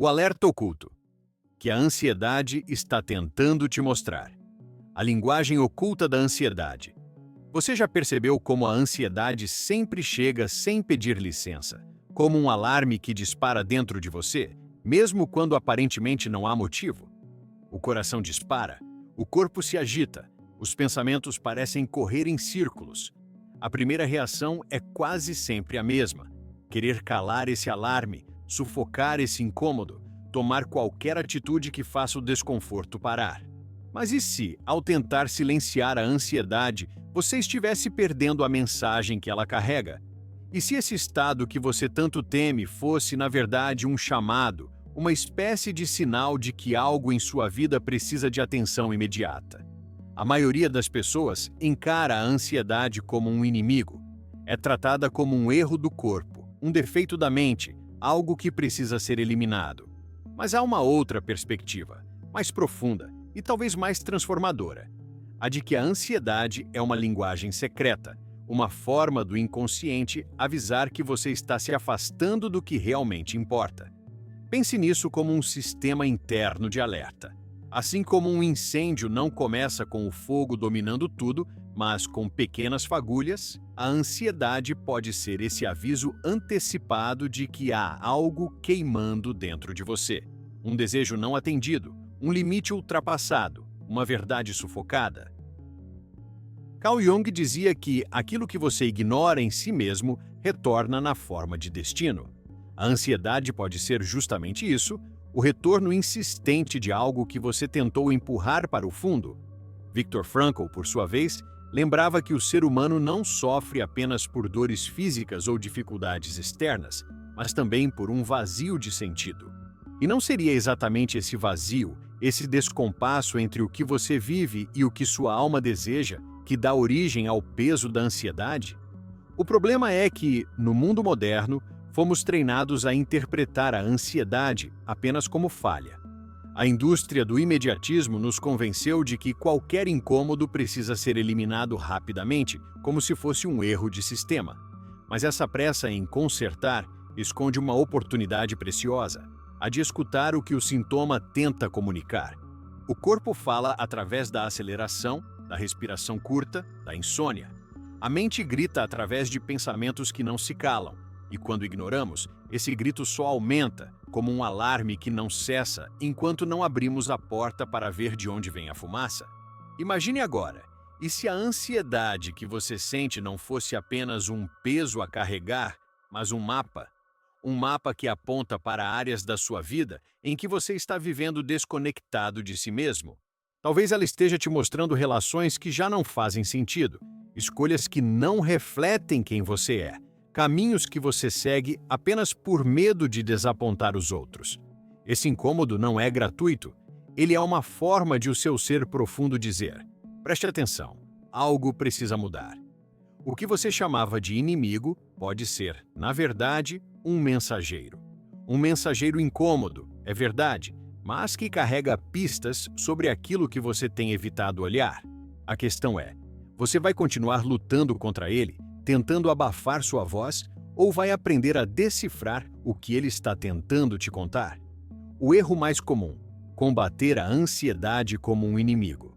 O alerta oculto, que a ansiedade está tentando te mostrar. A linguagem oculta da ansiedade. Você já percebeu como a ansiedade sempre chega sem pedir licença, como um alarme que dispara dentro de você, mesmo quando aparentemente não há motivo? O coração dispara, o corpo se agita, os pensamentos parecem correr em círculos. A primeira reação é quase sempre a mesma: querer calar esse alarme, sufocar esse incômodo, tomar qualquer atitude que faça o desconforto parar. Mas e se, ao tentar silenciar a ansiedade, você estivesse perdendo a mensagem que ela carrega? E se esse estado que você tanto teme fosse, na verdade, um chamado, uma espécie de sinal de que algo em sua vida precisa de atenção imediata? A maioria das pessoas encara a ansiedade como um inimigo. É tratada como um erro do corpo, um defeito da mente, algo que precisa ser eliminado. Mas há uma outra perspectiva, mais profunda e talvez mais transformadora: a de que a ansiedade é uma linguagem secreta, uma forma do inconsciente avisar que você está se afastando do que realmente importa. Pense nisso como um sistema interno de alerta. Assim como um incêndio não começa com o fogo dominando tudo, mas com pequenas fagulhas, a ansiedade pode ser esse aviso antecipado de que há algo queimando dentro de você. Um desejo não atendido, um limite ultrapassado, uma verdade sufocada. Carl Jung dizia que aquilo que você ignora em si mesmo retorna na forma de destino. A ansiedade pode ser justamente isso, o retorno insistente de algo que você tentou empurrar para o fundo. Viktor Frankl, por sua vez, lembrava que o ser humano não sofre apenas por dores físicas ou dificuldades externas, mas também por um vazio de sentido. E não seria exatamente esse vazio, esse descompasso entre o que você vive e o que sua alma deseja, que dá origem ao peso da ansiedade? O problema é que, no mundo moderno, fomos treinados a interpretar a ansiedade apenas como falha. A indústria do imediatismo nos convenceu de que qualquer incômodo precisa ser eliminado rapidamente, como se fosse um erro de sistema. Mas essa pressa em consertar esconde uma oportunidade preciosa: a de escutar o que o sintoma tenta comunicar. O corpo fala através da aceleração, da respiração curta, da insônia. A mente grita através de pensamentos que não se calam. E quando ignoramos, esse grito só aumenta, como um alarme que não cessa enquanto não abrimos a porta para ver de onde vem a fumaça. Imagine agora, e se a ansiedade que você sente não fosse apenas um peso a carregar, mas um mapa? Um mapa que aponta para áreas da sua vida em que você está vivendo desconectado de si mesmo. Talvez ela esteja te mostrando relações que já não fazem sentido, escolhas que não refletem quem você é, caminhos que você segue apenas por medo de desapontar os outros. Esse incômodo não é gratuito, ele é uma forma de o seu ser profundo dizer: preste atenção, algo precisa mudar. O que você chamava de inimigo pode ser, na verdade, um mensageiro. Um mensageiro incômodo, é verdade, mas que carrega pistas sobre aquilo que você tem evitado olhar. A questão é: você vai continuar lutando contra ele, tentando abafar sua voz, ou vai aprender a decifrar o que ele está tentando te contar? O erro mais comum: combater a ansiedade como um inimigo.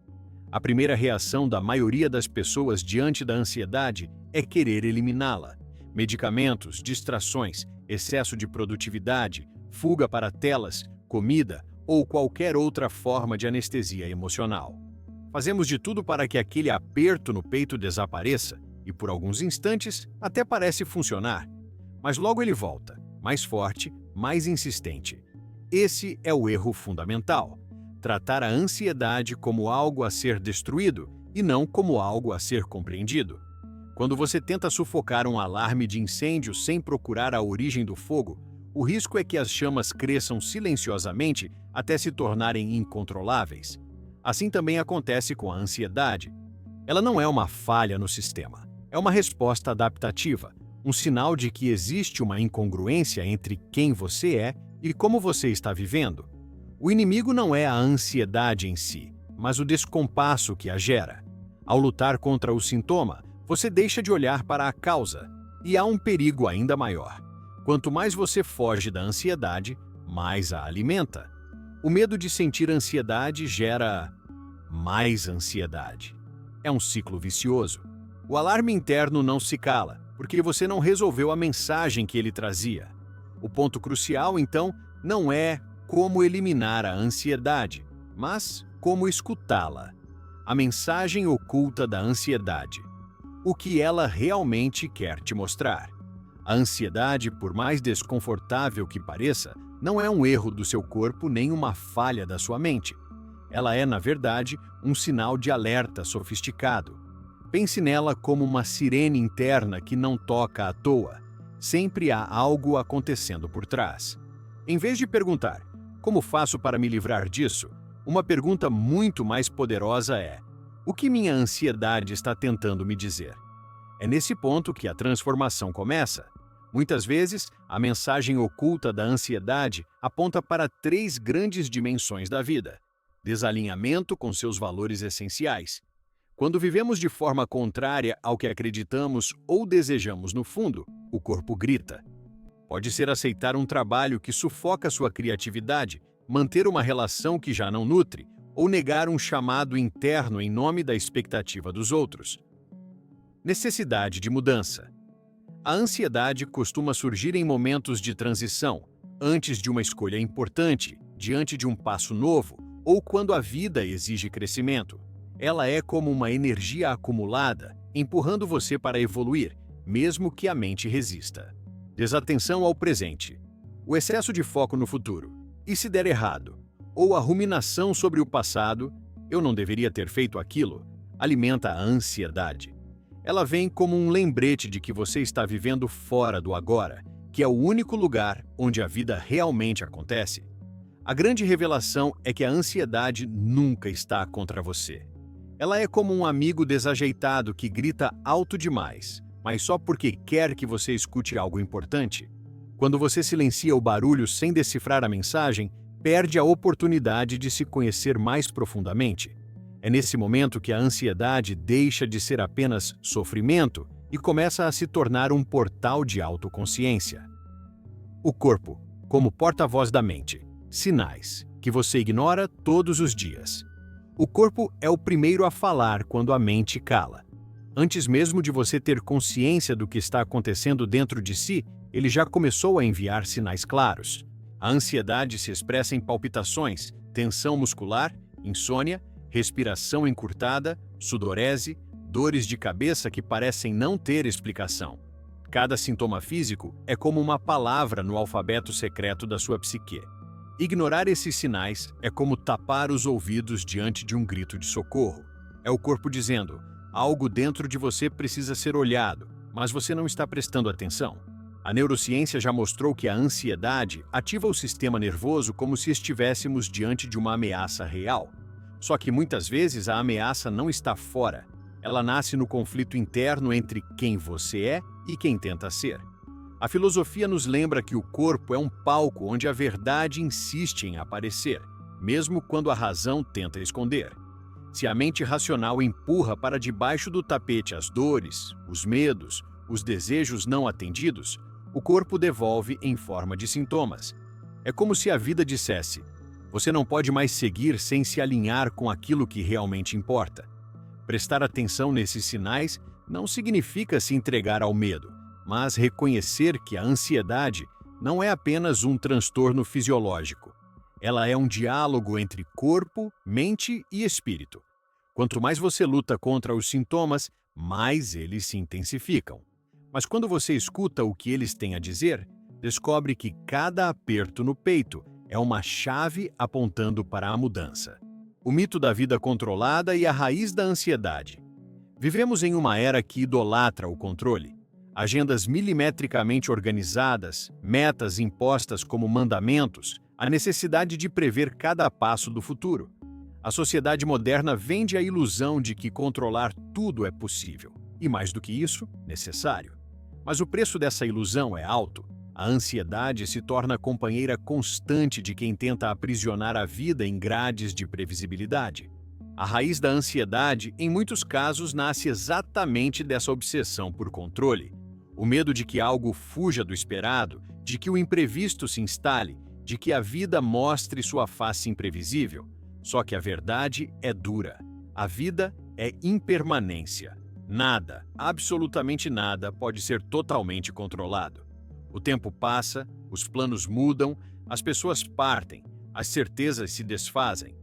A primeira reação da maioria das pessoas diante da ansiedade é querer eliminá-la. Medicamentos, distrações, excesso de produtividade, fuga para telas, comida ou qualquer outra forma de anestesia emocional. Fazemos de tudo para que aquele aperto no peito desapareça e, por alguns instantes, até parece funcionar. Mas logo ele volta, mais forte, mais insistente. Esse é o erro fundamental: tratar a ansiedade como algo a ser destruído e não como algo a ser compreendido. Quando você tenta sufocar um alarme de incêndio sem procurar a origem do fogo, o risco é que as chamas cresçam silenciosamente até se tornarem incontroláveis. Assim também acontece com a ansiedade. Ela não é uma falha no sistema, é uma resposta adaptativa, um sinal de que existe uma incongruência entre quem você é e como você está vivendo. O inimigo não é a ansiedade em si, mas o descompasso que a gera. Ao lutar contra o sintoma, você deixa de olhar para a causa, e há um perigo ainda maior. Quanto mais você foge da ansiedade, mais a alimenta. O medo de sentir ansiedade gera mais ansiedade. É um ciclo vicioso. O alarme interno não se cala, porque você não resolveu a mensagem que ele trazia. O ponto crucial, então, não é como eliminar a ansiedade, mas como escutá-la. A mensagem oculta da ansiedade. O que ela realmente quer te mostrar. A ansiedade, por mais desconfortável que pareça, não é um erro do seu corpo nem uma falha da sua mente. Ela é, na verdade, um sinal de alerta sofisticado. Pense nela como uma sirene interna que não toca à toa. Sempre há algo acontecendo por trás. Em vez de perguntar, como faço para me livrar disso? Uma pergunta muito mais poderosa é, o que minha ansiedade está tentando me dizer? É nesse ponto que a transformação começa. Muitas vezes, a mensagem oculta da ansiedade aponta para 3 grandes dimensões da vida. Desalinhamento com seus valores essenciais. Quando vivemos de forma contrária ao que acreditamos ou desejamos no fundo, o corpo grita. Pode ser aceitar um trabalho que sufoca sua criatividade, manter uma relação que já não nutre, ou negar um chamado interno em nome da expectativa dos outros. Necessidade de mudança. A ansiedade costuma surgir em momentos de transição, antes de uma escolha importante, diante de um passo novo, ou quando a vida exige crescimento. Ela é como uma energia acumulada, empurrando você para evoluir, mesmo que a mente resista. Desatenção ao presente. O excesso de foco no futuro. E se der errado? Ou a ruminação sobre o passado, eu não deveria ter feito aquilo, alimenta a ansiedade. Ela vem como um lembrete de que você está vivendo fora do agora, que é o único lugar onde a vida realmente acontece. A grande revelação é que a ansiedade nunca está contra você. Ela é como um amigo desajeitado que grita alto demais, mas só porque quer que você escute algo importante. Quando você silencia o barulho sem decifrar a mensagem, perde a oportunidade de se conhecer mais profundamente. É nesse momento que a ansiedade deixa de ser apenas sofrimento e começa a se tornar um portal de autoconsciência. O corpo, como porta-voz da mente. Sinais que você ignora todos os dias. O corpo é o primeiro a falar quando a mente cala. Antes mesmo de você ter consciência do que está acontecendo dentro de si, ele já começou a enviar sinais claros. A ansiedade se expressa em palpitações, tensão muscular, insônia, respiração encurtada, sudorese, dores de cabeça que parecem não ter explicação. Cada sintoma físico é como uma palavra no alfabeto secreto da sua psique. Ignorar esses sinais é como tapar os ouvidos diante de um grito de socorro. É o corpo dizendo, algo dentro de você precisa ser olhado, mas você não está prestando atenção. A neurociência já mostrou que a ansiedade ativa o sistema nervoso como se estivéssemos diante de uma ameaça real. Só que muitas vezes a ameaça não está fora. Ela nasce no conflito interno entre quem você é e quem tenta ser. A filosofia nos lembra que o corpo é um palco onde a verdade insiste em aparecer, mesmo quando a razão tenta esconder. Se a mente racional empurra para debaixo do tapete as dores, os medos, os desejos não atendidos, o corpo devolve em forma de sintomas. É como se a vida dissesse, você não pode mais seguir sem se alinhar com aquilo que realmente importa. Prestar atenção nesses sinais não significa se entregar ao medo, mas reconhecer que a ansiedade não é apenas um transtorno fisiológico. Ela é um diálogo entre corpo, mente e espírito. Quanto mais você luta contra os sintomas, mais eles se intensificam. Mas quando você escuta o que eles têm a dizer, descobre que cada aperto no peito é uma chave apontando para a mudança. O mito da vida controlada e a raiz da ansiedade. Vivemos em uma era que idolatra o controle. Agendas milimetricamente organizadas, metas impostas como mandamentos, a necessidade de prever cada passo do futuro. A sociedade moderna vende a ilusão de que controlar tudo é possível, e mais do que isso, necessário. Mas o preço dessa ilusão é alto. A ansiedade se torna companheira constante de quem tenta aprisionar a vida em grades de previsibilidade. A raiz da ansiedade, em muitos casos, nasce exatamente dessa obsessão por controle. O medo de que algo fuja do esperado, de que o imprevisto se instale, de que a vida mostre sua face imprevisível. Só que a verdade é dura. A vida é impermanência. Nada, absolutamente nada, pode ser totalmente controlado. O tempo passa, os planos mudam, as pessoas partem, as certezas se desfazem.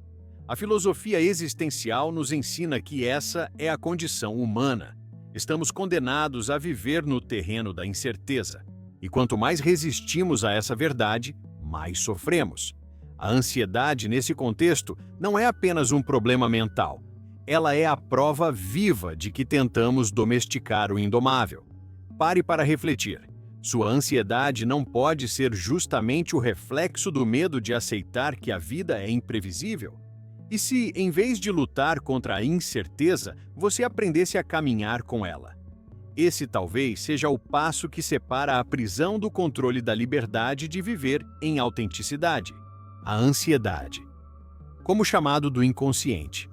A filosofia existencial nos ensina que essa é a condição humana. Estamos condenados a viver no terreno da incerteza. E quanto mais resistimos a essa verdade, mais sofremos. A ansiedade, nesse contexto, não é apenas um problema mental. Ela é a prova viva de que tentamos domesticar o indomável. Pare para refletir. Sua ansiedade não pode ser justamente o reflexo do medo de aceitar que a vida é imprevisível? E se, em vez de lutar contra a incerteza, você aprendesse a caminhar com ela? Esse talvez seja o passo que separa a prisão do controle da liberdade de viver em autenticidade. A ansiedade. Como chamado do inconsciente.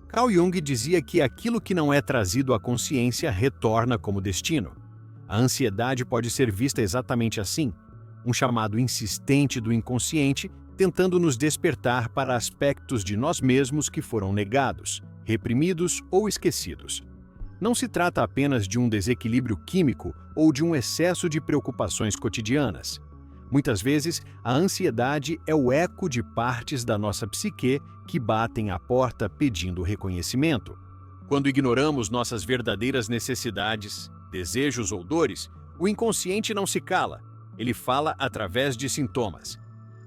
Carl Jung dizia que aquilo que não é trazido à consciência retorna como destino. A ansiedade pode ser vista exatamente assim, um chamado insistente do inconsciente tentando nos despertar para aspectos de nós mesmos que foram negados, reprimidos ou esquecidos. Não se trata apenas de um desequilíbrio químico ou de um excesso de preocupações cotidianas. Muitas vezes, a ansiedade é o eco de partes da nossa psique que batem à porta pedindo reconhecimento. Quando ignoramos nossas verdadeiras necessidades, desejos ou dores, o inconsciente não se cala, ele fala através de sintomas.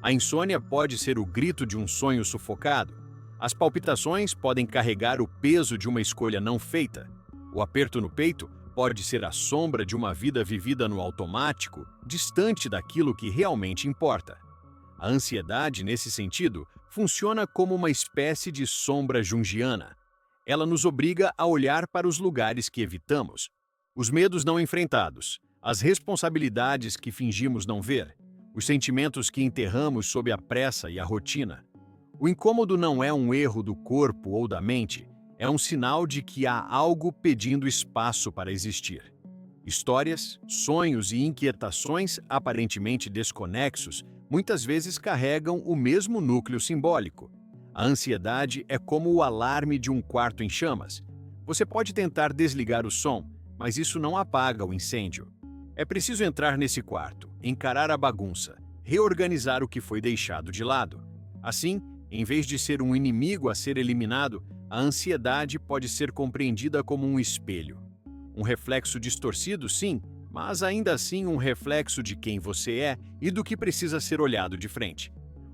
A insônia pode ser o grito de um sonho sufocado. As palpitações podem carregar o peso de uma escolha não feita. O aperto no peito pode ser a sombra de uma vida vivida no automático, distante daquilo que realmente importa. A ansiedade, nesse sentido, funciona como uma espécie de sombra junguiana. Ela nos obriga a olhar para os lugares que evitamos, os medos não enfrentados, as responsabilidades que fingimos não ver, os sentimentos que enterramos sob a pressa e a rotina. O incômodo não é um erro do corpo ou da mente, é um sinal de que há algo pedindo espaço para existir. Histórias, sonhos e inquietações aparentemente desconexos muitas vezes carregam o mesmo núcleo simbólico. A ansiedade é como o alarme de um quarto em chamas. Você pode tentar desligar o som, mas isso não apaga o incêndio. É preciso entrar nesse quarto, encarar a bagunça, reorganizar o que foi deixado de lado. Assim, em vez de ser um inimigo a ser eliminado, a ansiedade pode ser compreendida como um espelho. Um reflexo distorcido, sim, mas ainda assim um reflexo de quem você é e do que precisa ser olhado de frente.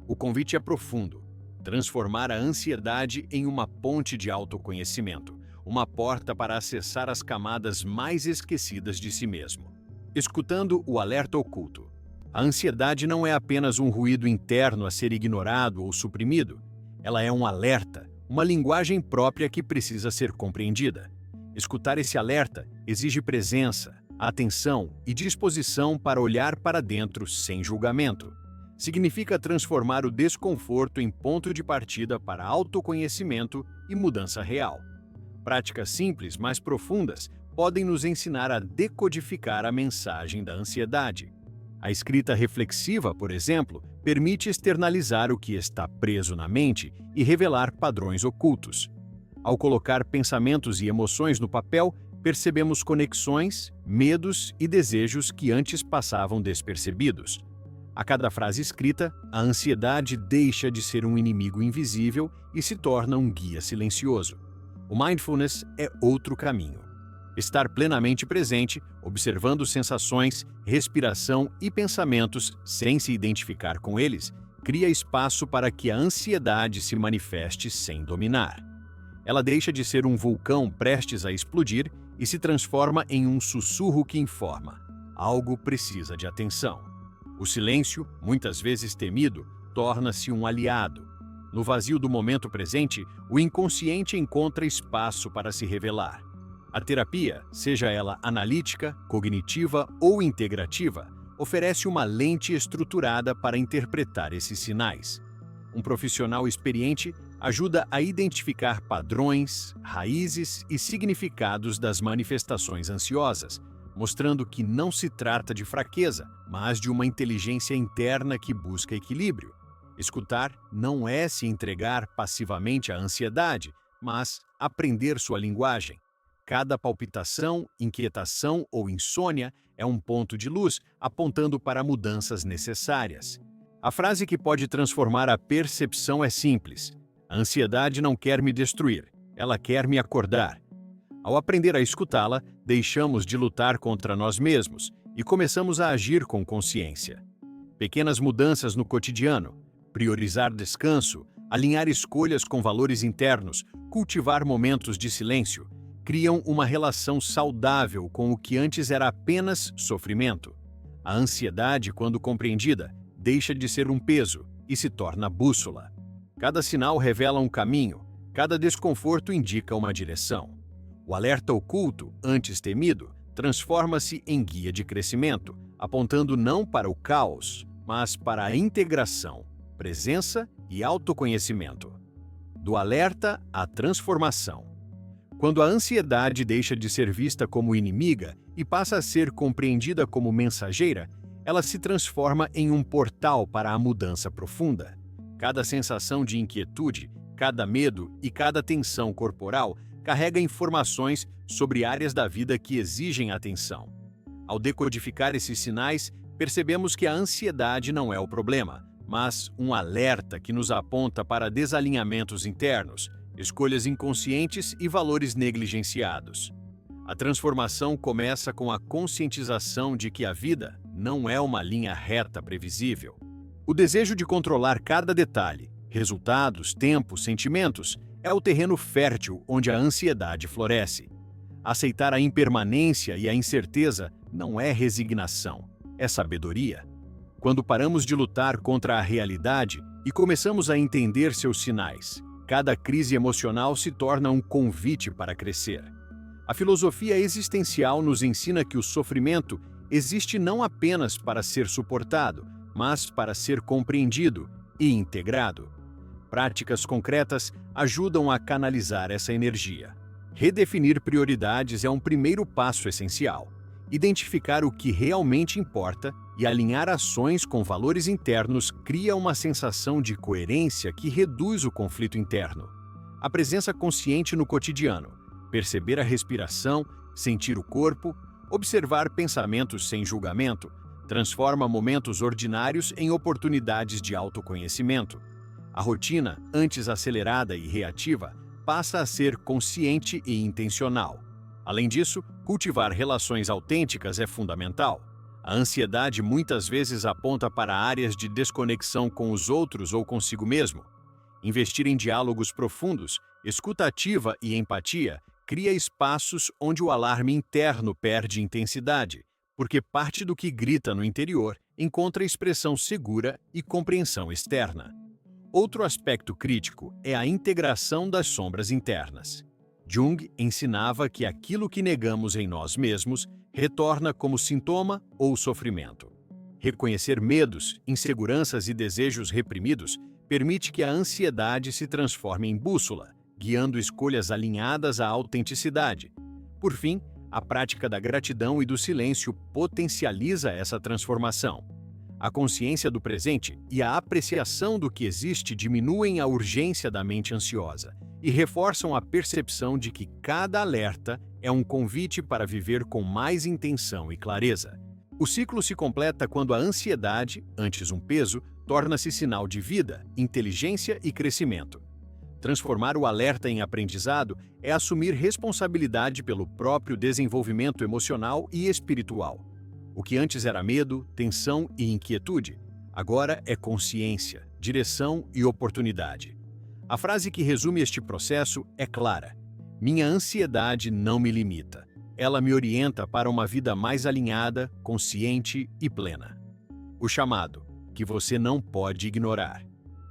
O convite é profundo. Transformar a ansiedade em uma ponte de autoconhecimento, uma porta para acessar as camadas mais esquecidas de si mesmo. Escutando o alerta oculto. A ansiedade não é apenas um ruído interno a ser ignorado ou suprimido. Ela é um alerta, uma linguagem própria que precisa ser compreendida. Escutar esse alerta exige presença, atenção e disposição para olhar para dentro sem julgamento. Significa transformar o desconforto em ponto de partida para autoconhecimento e mudança real. Práticas simples, mas profundas, podem nos ensinar a decodificar a mensagem da ansiedade. A escrita reflexiva, por exemplo, permite externalizar o que está preso na mente e revelar padrões ocultos. Ao colocar pensamentos e emoções no papel, percebemos conexões, medos e desejos que antes passavam despercebidos. A cada frase escrita, a ansiedade deixa de ser um inimigo invisível e se torna um guia silencioso. O mindfulness é outro caminho. Estar plenamente presente, observando sensações, respiração e pensamentos sem se identificar com eles, cria espaço para que a ansiedade se manifeste sem dominar. Ela deixa de ser um vulcão prestes a explodir e se transforma em um sussurro que informa: algo precisa de atenção. O silêncio, muitas vezes temido, torna-se um aliado. No vazio do momento presente, o inconsciente encontra espaço para se revelar. A terapia, seja ela analítica, cognitiva ou integrativa, oferece uma lente estruturada para interpretar esses sinais. Um profissional experiente ajuda a identificar padrões, raízes e significados das manifestações ansiosas, mostrando que não se trata de fraqueza, mas de uma inteligência interna que busca equilíbrio. Escutar não é se entregar passivamente à ansiedade, mas aprender sua linguagem. Cada palpitação, inquietação ou insônia é um ponto de luz apontando para mudanças necessárias. A frase que pode transformar a percepção é simples: a ansiedade não quer me destruir, ela quer me acordar. Ao aprender a escutá-la, deixamos de lutar contra nós mesmos e começamos a agir com consciência. Pequenas mudanças no cotidiano, priorizar descanso, alinhar escolhas com valores internos, cultivar momentos de silêncio, criam uma relação saudável com o que antes era apenas sofrimento. A ansiedade, quando compreendida, deixa de ser um peso e se torna bússola. Cada sinal revela um caminho, cada desconforto indica uma direção. O alerta oculto, antes temido, transforma-se em guia de crescimento, apontando não para o caos, mas para a integração, presença e autoconhecimento. Do alerta à transformação. Quando a ansiedade deixa de ser vista como inimiga e passa a ser compreendida como mensageira, ela se transforma em um portal para a mudança profunda. Cada sensação de inquietude, cada medo e cada tensão corporal carrega informações sobre áreas da vida que exigem atenção. Ao decodificar esses sinais, percebemos que a ansiedade não é o problema, mas um alerta que nos aponta para desalinhamentos internos, escolhas inconscientes e valores negligenciados. A transformação começa com a conscientização de que a vida não é uma linha reta previsível. O desejo de controlar cada detalhe, resultados, tempo, sentimentos, é o terreno fértil onde a ansiedade floresce. Aceitar a impermanência e a incerteza não é resignação, é sabedoria. Quando paramos de lutar contra a realidade e começamos a entender seus sinais, cada crise emocional se torna um convite para crescer. A filosofia existencial nos ensina que o sofrimento existe não apenas para ser suportado, mas para ser compreendido e integrado. Práticas concretas ajudam a canalizar essa energia. Redefinir prioridades é um primeiro passo essencial. Identificar o que realmente importa e alinhar ações com valores internos cria uma sensação de coerência que reduz o conflito interno. A presença consciente no cotidiano, perceber a respiração, sentir o corpo, observar pensamentos sem julgamento, transforma momentos ordinários em oportunidades de autoconhecimento. A rotina, antes acelerada e reativa, passa a ser consciente e intencional. Além disso, cultivar relações autênticas é fundamental. A ansiedade muitas vezes aponta para áreas de desconexão com os outros ou consigo mesmo. Investir em diálogos profundos, escuta ativa e empatia cria espaços onde o alarme interno perde intensidade, porque parte do que grita no interior encontra expressão segura e compreensão externa. Outro aspecto crítico é a integração das sombras internas. Jung ensinava que aquilo que negamos em nós mesmos retorna como sintoma ou sofrimento. Reconhecer medos, inseguranças e desejos reprimidos permite que a ansiedade se transforme em bússola, guiando escolhas alinhadas à autenticidade. Por fim, a prática da gratidão e do silêncio potencializa essa transformação. A consciência do presente e a apreciação do que existe diminuem a urgência da mente ansiosa e reforçam a percepção de que cada alerta é um convite para viver com mais intenção e clareza. O ciclo se completa quando a ansiedade, antes um peso, torna-se sinal de vida, inteligência e crescimento. Transformar o alerta em aprendizado é assumir responsabilidade pelo próprio desenvolvimento emocional e espiritual. O que antes era medo, tensão e inquietude, agora é consciência, direção e oportunidade. A frase que resume este processo é clara: minha ansiedade não me limita. Ela me orienta para uma vida mais alinhada, consciente e plena. O chamado, que você não pode ignorar.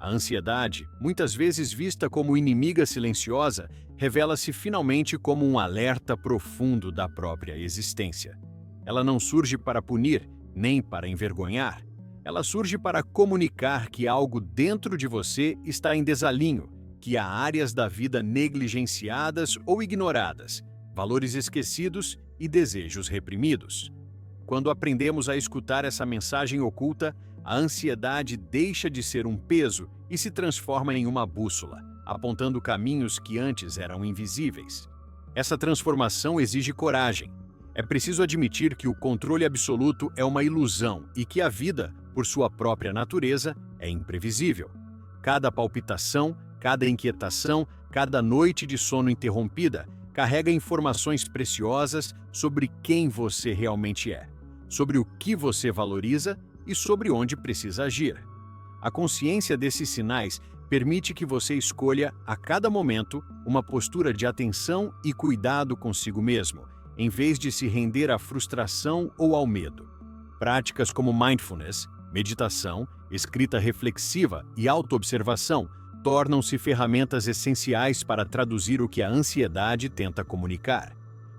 A ansiedade, muitas vezes vista como inimiga silenciosa, revela-se finalmente como um alerta profundo da própria existência. Ela não surge para punir, nem para envergonhar. Ela surge para comunicar que algo dentro de você está em desalinho, que há áreas da vida negligenciadas ou ignoradas, valores esquecidos e desejos reprimidos. Quando aprendemos a escutar essa mensagem oculta, a ansiedade deixa de ser um peso e se transforma em uma bússola, apontando caminhos que antes eram invisíveis. Essa transformação exige coragem. É preciso admitir que o controle absoluto é uma ilusão e que a vida, por sua própria natureza, é imprevisível. Cada palpitação, cada inquietação, cada noite de sono interrompida carrega informações preciosas sobre quem você realmente é, sobre o que você valoriza e sobre onde precisa agir. A consciência desses sinais permite que você escolha, a cada momento, uma postura de atenção e cuidado consigo mesmo, em vez de se render à frustração ou ao medo. Práticas como mindfulness, meditação, escrita reflexiva e autoobservação tornam-se ferramentas essenciais para traduzir o que a ansiedade tenta comunicar.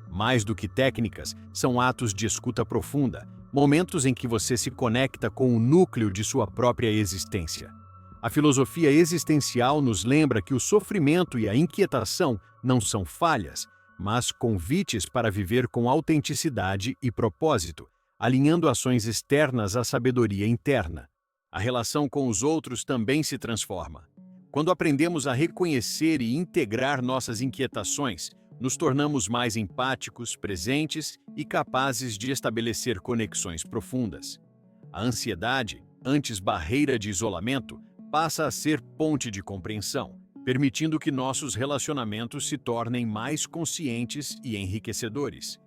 Mais do que técnicas, são atos de escuta profunda, momentos em que você se conecta com o núcleo de sua própria existência. A filosofia existencial nos lembra que o sofrimento e a inquietação não são falhas, mas convites para viver com autenticidade e propósito, alinhando ações externas à sabedoria interna. A relação com os outros também se transforma. Quando aprendemos a reconhecer e integrar nossas inquietações, nos tornamos mais empáticos, presentes e capazes de estabelecer conexões profundas. A ansiedade, antes barreira de isolamento, passa a ser ponte de compreensão, permitindo que nossos relacionamentos se tornem mais conscientes e enriquecedores.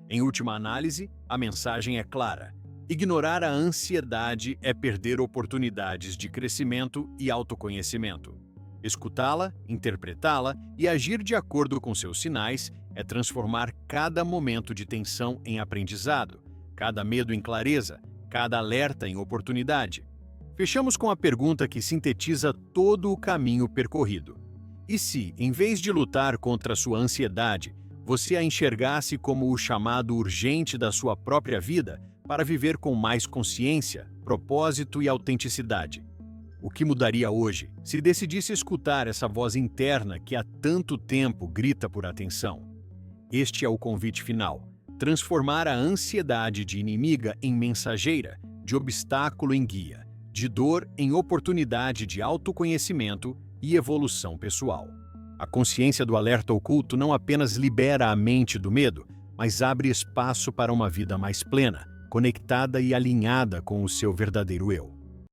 Em última análise, a mensagem é clara: ignorar a ansiedade é perder oportunidades de crescimento e autoconhecimento. Escutá-la, interpretá-la e agir de acordo com seus sinais é transformar cada momento de tensão em aprendizado, cada medo em clareza, cada alerta em oportunidade. Fechamos com a pergunta que sintetiza todo o caminho percorrido. E se, em vez de lutar contra sua ansiedade, você a enxergasse como o chamado urgente da sua própria vida para viver com mais consciência, propósito e autenticidade? O que mudaria hoje se decidisse escutar essa voz interna que há tanto tempo grita por atenção? Este é o convite final: transformar a ansiedade de inimiga em mensageira, de obstáculo em guia, de dor em oportunidade de autoconhecimento e evolução pessoal. A consciência do alerta oculto não apenas libera a mente do medo, mas abre espaço para uma vida mais plena, conectada e alinhada com o seu verdadeiro eu.